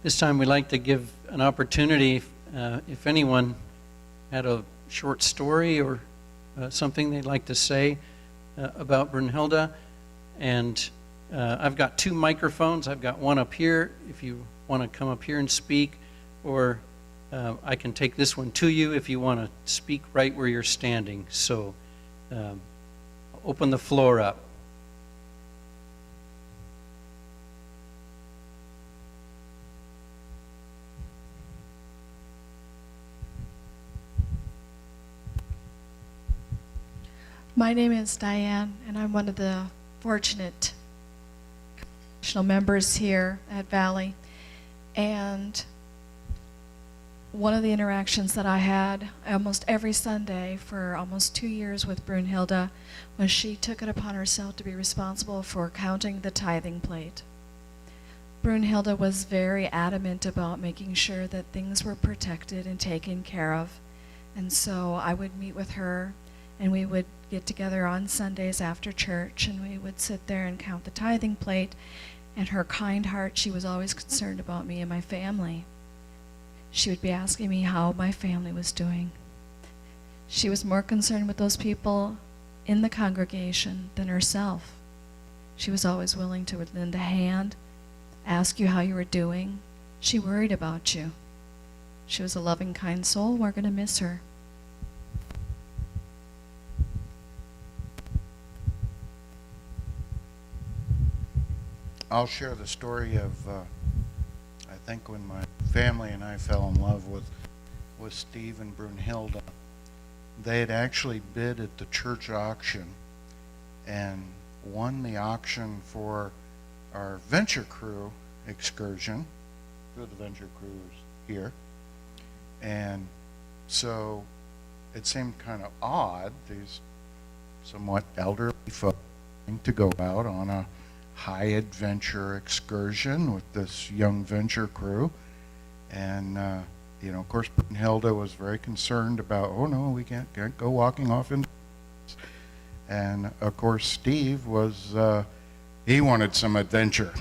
This time we'd like to give an opportunity if anyone had a short story or something they'd like to say about Brunhilde. And I've got two microphones. I've got one up here if you want to come up here and speak, or I can take this one to you if you want to speak right where you're standing. So open the floor up. My name is Diane, and I'm one of the fortunate members here at Valley. And one of the interactions that I had almost every Sunday for almost 2 years with Brunhilde was she took it upon herself to be responsible for counting the tithing plate. Brunhilde was very adamant about making sure that things were protected and taken care of. And so I would meet with her, and we would get together on Sundays after church, and we would sit there and count the tithing plate. And her kind heart, she was always concerned about me and my family. She would be asking me how my family was doing. She was more concerned with those people in the congregation than herself. She was always willing to lend a hand, ask you how you were doing. She worried about you. She was a loving, kind soul. We're going to miss her. I'll share the story of, I think when my family and I fell in love with Steve and Brunhilde. They had actually bid at the church auction and won the auction for our venture crew excursion. Two of the venture crews here. And so it seemed kind of odd, these somewhat elderly folks to go out on a high adventure excursion with this young venture crew. And of course Brunhilde was very concerned about, oh no, we can't go walking off in. And of course Steve was he wanted some adventure.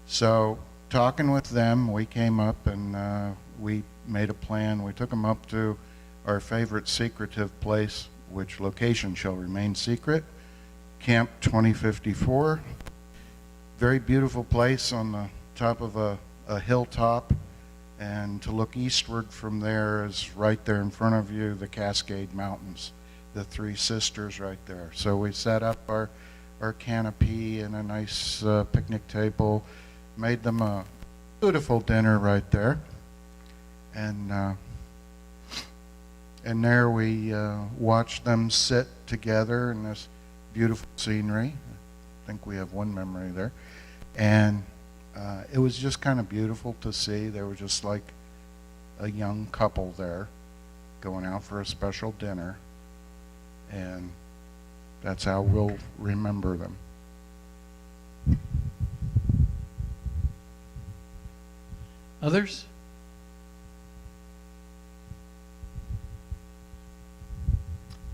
So talking with them, we came up and we made a plan. We took them up to our favorite secretive place, which location shall remain secret, Camp 2054. Very beautiful place on the top of a hilltop, and to look eastward from there is right there in front of you, the Cascade Mountains, the Three Sisters right there. So we set up our canopy and a nice picnic table, made them a beautiful dinner right there, and there we watched them sit together in this beautiful scenery. I think we have one memory there. And it was just kind of beautiful to see. They were just like a young couple there going out for a special dinner. And that's how we'll remember them. Others?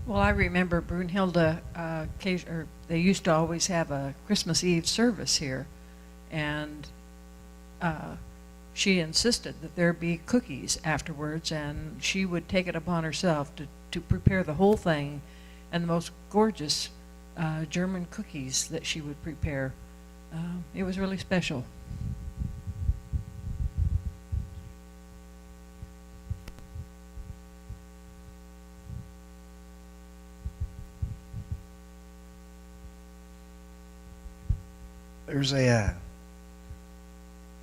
Well, I remember Brunhilde, they used to always have a Christmas Eve service here, and she insisted that there be cookies afterwards, and she would take it upon herself to prepare the whole thing, and the most gorgeous German cookies that she would prepare. It was really special. There's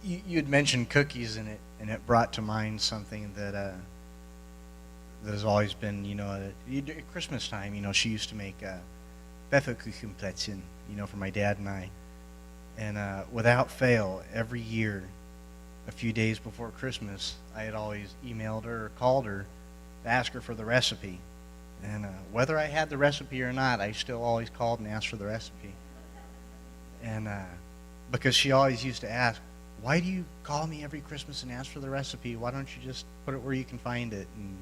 you had mentioned cookies in it, and it brought to mind something that has always been, at Christmas time, she used to make Pfefferkuchenplätzchen, for my dad and I. And without fail, every year, a few days before Christmas, I had always emailed her or called her to ask her for the recipe. And whether I had the recipe or not, I still always called and asked for the recipe. And because she always used to ask, why do you call me every Christmas and ask for the recipe? Why don't you just put it where you can find it? And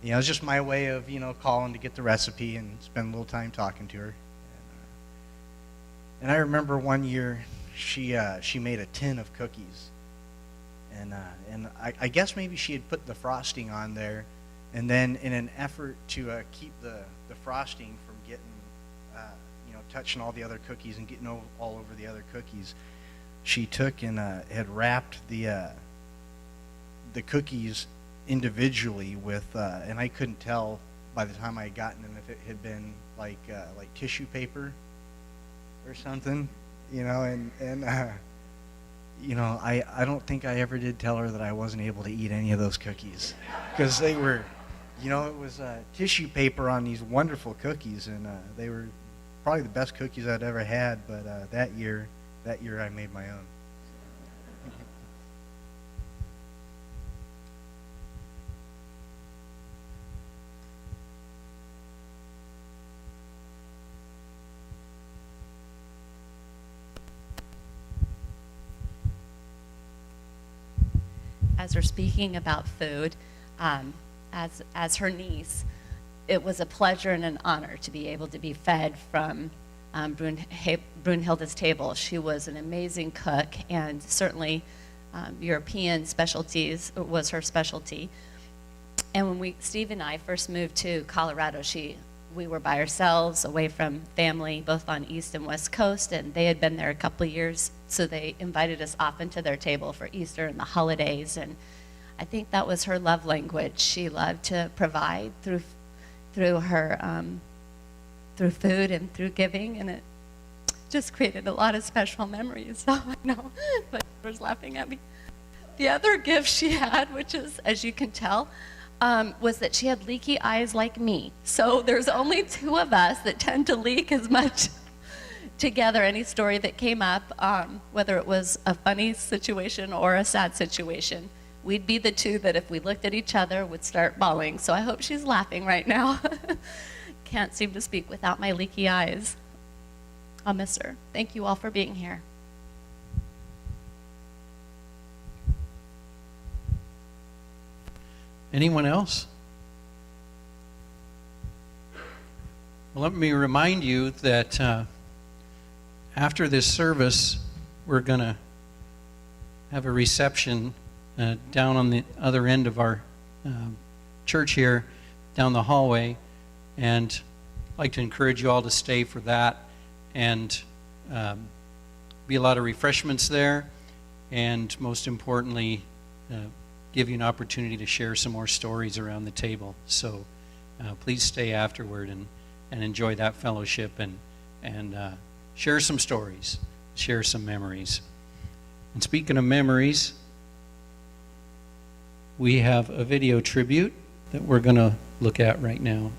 it's just my way of calling to get the recipe and spend a little time talking to her. And I remember one year she made a tin of cookies, and I guess maybe she had put the frosting on there, and then in an effort to keep the frosting from getting touching all the other cookies and getting all over the other cookies, she took and had wrapped the cookies individually with and I couldn't tell by the time I had gotten them if it had been like tissue paper or something, and I don't think I ever did tell her that I wasn't able to eat any of those cookies, because they were, it was tissue paper on these wonderful cookies, and they were probably the best cookies I'd ever had. But that year I made my own. As we're speaking about food, as her niece, it was a pleasure and an honor to be able to be fed from Brunhilde's table. She was an amazing cook, and certainly European specialties was her specialty. And when Steve and I first moved to Colorado, we were by ourselves, away from family, both on East and West Coast, and they had been there a couple of years, so they invited us often to their table for Easter and the holidays, and I think that was her love language. She loved to provide through her through food and through giving, and it just created a lot of special memories. So I know, but I was laughing at me. The other gift she had, which is, as you can tell, was that she had leaky eyes like me. So there's only two of us that tend to leak as much together. Any story that came up, whether it was a funny situation or a sad situation, we'd be the two that if we looked at each other would start bawling. So I hope she's laughing right now. Can't seem to speak without my leaky eyes. I'll miss her. Thank you all for being here. Anyone else? Well, let me remind you that after this service, we're going to have a reception down on the other end of our church here, down the hallway, and I'd like to encourage you all to stay for that, and be a lot of refreshments there, and most importantly, give you an opportunity to share some more stories around the table. So please stay afterward and enjoy that fellowship and share some stories, share some memories. And speaking of memories, we have a video tribute that we're going to look at right now.